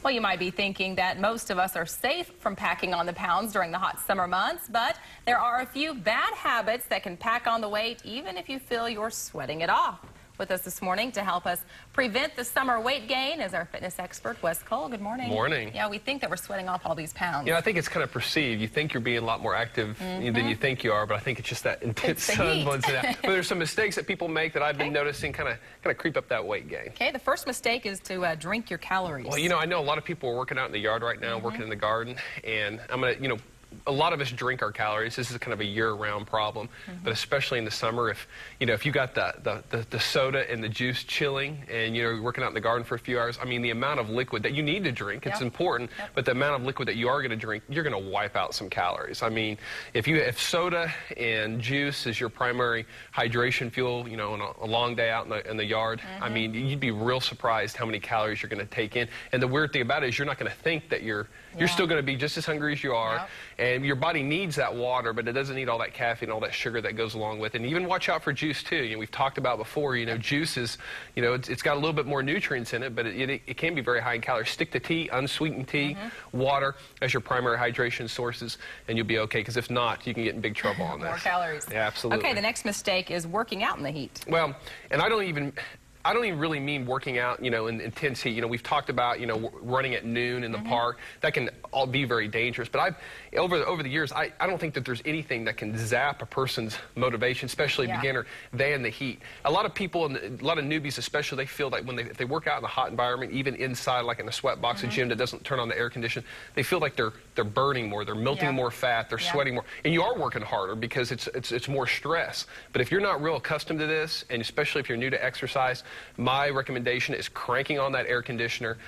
Well, you might be thinking that most of us are safe from packing on the pounds during the hot summer months, but there are a few bad habits that can pack on the weight even if you feel you're sweating it off. With us this morning to help us prevent the summer weight gain is our fitness expert, Wes Cole. Good morning. Morning. Yeah, we think that we're sweating off all these pounds. You know, I think it's kind of perceived. You think you're being a lot more active than you think you are, but I think it's just that intense sun. But there's some mistakes that people make that I've been noticing kind of creep up that weight gain. Okay, the first mistake is to drink your calories. Well, you know, I know a lot of people are working out in the yard right now, working in the garden, and I'm going to, a lot of us drink our calories. This is kind of a year-round problem, but especially in the summer, if you got the soda and the juice chilling, and you're working out in the garden for a few hours, I mean, the amount of liquid that you need to drink, it's important, but the amount of liquid that you are going to drink, you're going to wipe out some calories. I mean, if soda and juice is your primary hydration fuel, on a long day out in the yard, I mean, you'd be real surprised how many calories you're going to take in. And the weird thing about it is you're not going to think that you're still going to be just as hungry as you are. And your body needs that water, but it doesn't need all that caffeine, all that sugar that goes along with it. And even watch out for juice, too. We've talked about before, juice is, it's got a little bit more nutrients in it, but it can be very high in calories. Stick to tea, unsweetened tea, water as your primary hydration sources, and you'll be okay, because if not, you can get in big trouble on that. More calories. Yeah, absolutely. Okay, the next mistake is working out in the heat. Well, and I don't even really mean working out, in intense heat. We've talked about, running at noon in the park. That can all be very dangerous. But over the years, I don't think that there's anything that can zap a person's motivation, especially a beginner, than the heat. A lot of people, and a lot of newbies especially, they feel that if they work out in a hot environment, even inside, like in a sweat box, a gym that doesn't turn on the air condition, they feel like they're burning more, they're melting more fat, they're sweating more, and you are working harder because it's more stress. But if you're not real accustomed to this, and especially if you're new to exercise, my recommendation is cranking on that air conditioner,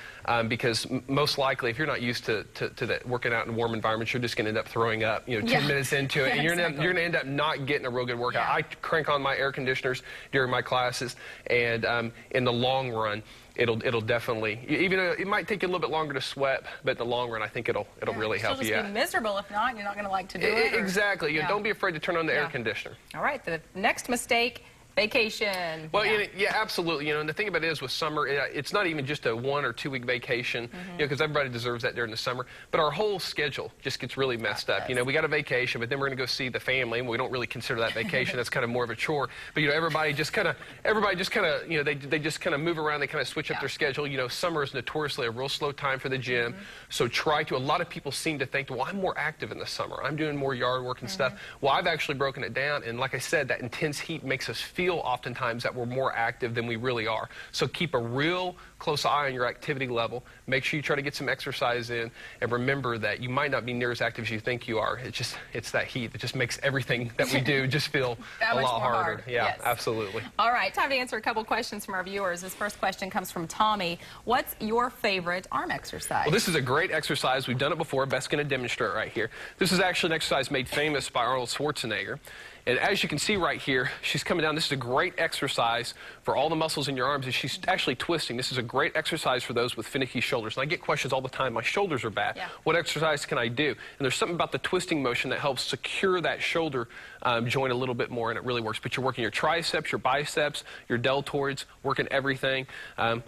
because most likely, if you're not used to that working out in warm environments, you're just going to end up throwing up, 10 minutes into it, and you're going to end up not getting a real good workout. I crank on my air conditioners during my classes, and in the long run, it'll definitely, even it might take you a little bit longer to sweat, but in the long run, I think it'll really help you out. You'll just be miserable if not. You're not going to like to do it. Exactly. Don't be afraid to turn on the air conditioner. All right. The next mistake. Vacation. Well, yeah, absolutely. And the thing about it is with summer, it's not even just a 1 or 2 week vacation, because everybody deserves that during the summer. But our whole schedule just gets really messed up. We got a vacation, but then we're going to go see the family, and we don't really consider that vacation. That's kind of more of a chore. But everybody just kind of, they just kind of move around. They kind of switch up their schedule. Summer is notoriously a real slow time for the gym. So a lot of people seem to think, well, I'm more active in the summer. I'm doing more yard work and stuff. Well, I've actually broken it down, and like I said, that intense heat makes us feel oftentimes that we're more active than we really are. So keep a real close eye on your activity level. Make sure you try to get some exercise in, and remember that you might not be near as active as you think you are. It's that heat that just makes everything that we do just feel a lot harder. Yeah, absolutely. All right, time to answer a couple questions from our viewers. This first question comes from Tommy. What's your favorite arm exercise? Well, this is a great exercise. We've done it before. Beth's going to demonstrate right here. This is actually an exercise made famous by Arnold Schwarzenegger. And as you can see right here, she's coming down. This is a great exercise for all the muscles in your arms, and she's actually twisting. This is a great exercise for those with finicky shoulders. And I get questions all the time, my shoulders are bad. What exercise can I do? And there's something about the twisting motion that helps secure that shoulder joint a little bit more, and it really works. But you're working your triceps, your biceps, your deltoids, working everything. And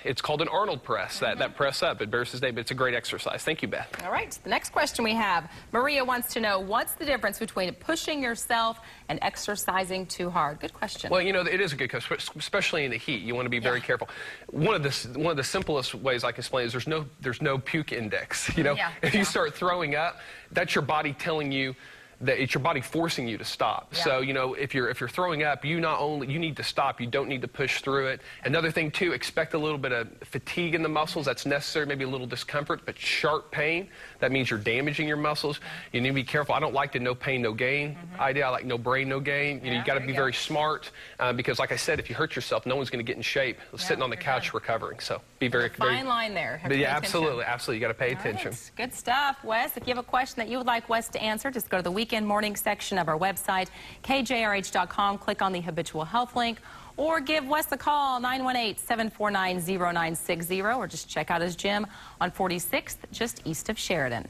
it's called an Arnold press, that press up. It bears his name, but it's a great exercise. Thank you, Beth. All right, the next question we have, Maria wants to know, what's the difference between pushing yourself and exercising too hard? Good question. Well, it is a good question, especially in the heat. You want to be very careful. One of the simplest ways I can explain is there's no puke index. If you start throwing up, that's your body telling you that it's your body forcing you to stop. So, if you're throwing up, you need to stop. You don't need to push through it. Another thing, too, expect a little bit of fatigue in the muscles. That's necessary, maybe a little discomfort, but sharp pain. That means you're damaging your muscles. You need to be careful. I don't like the no pain, no gain idea. I like no brain, no gain. You got to be very smart, because, like I said, if you hurt yourself, no one's going to get in shape sitting on the couch recovering. So be very fine line there. But yeah, absolutely. You got to pay attention. Good stuff, Wes. If you have a question that you would like Wes to answer, just go to the weekend morning section of our website, kjrh.com. Click on the Habitual Health link, or give Wes a call, 918-749-0960, or just check out his gym on 46th, just east of Sheridan.